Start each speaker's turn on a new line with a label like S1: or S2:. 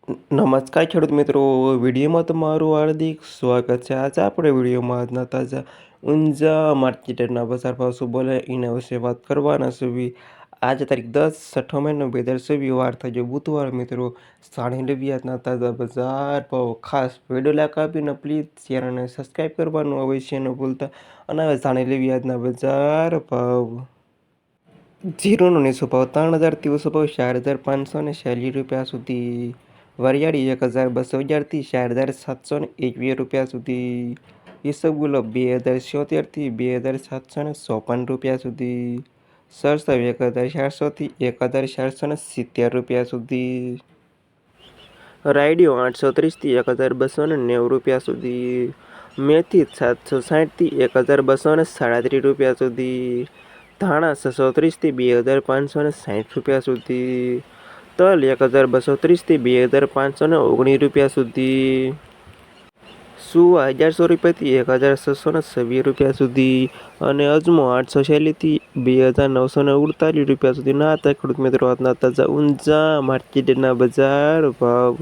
S1: નમસ્કાર ખેડૂત મિત્રો, વિડીયોમાં તમારું હાર્દિક સ્વાગત છે। આજે આપણે વિડીયોમાં આજના તાજા ઊંઝા માર્કેટના બજાર ભાવ શું બોલે એના વિશે વાત કરવાના છે। આજે તારીખ 10 છઠ્ઠો મહિનો 2024 વાર થયો બુધવાર મિત્રો। જાણી લેવી આજના તાજા બજાર ભાવ। ખાસ વિડીયો લાઈક આપીને પ્લીઝ શેર અને સબસ્ક્રાઈબ કરવાનું અવશ્ય ન ભૂલતા। અને હવે જાણી લેવી આજના બજાર ભાવ। જીરુનો નીચો ભાવ 3000થી ઊંચો ભાવ 4540 રૂપિયા સુધી। વરિયાળી 1211થી 4721 રૂપિયા સુધી। ઈસબગુલ 2077થી 2754 રૂપિયા સુધી। સરસવ 1400થી 1470 રૂપિયા સુધી। રાયડિયો 830થી 1290 રૂપિયા સુધી। મેથી 760થી 1237 રૂપિયા સુધી। ધાણા 630થી 2560 રૂપિયા સુધી। તલ 1230થી 2519 રૂપિયા સુધી। સુવા 1100 રૂપિયાથી 1626 રૂપિયા સુધી। અને અજમો 840થી 2948 રૂપિયા સુધી। ના હતા ખેડૂત મિત્રો આજના તાજા ઊંઝા માર્કેટના બજાર ભાવ।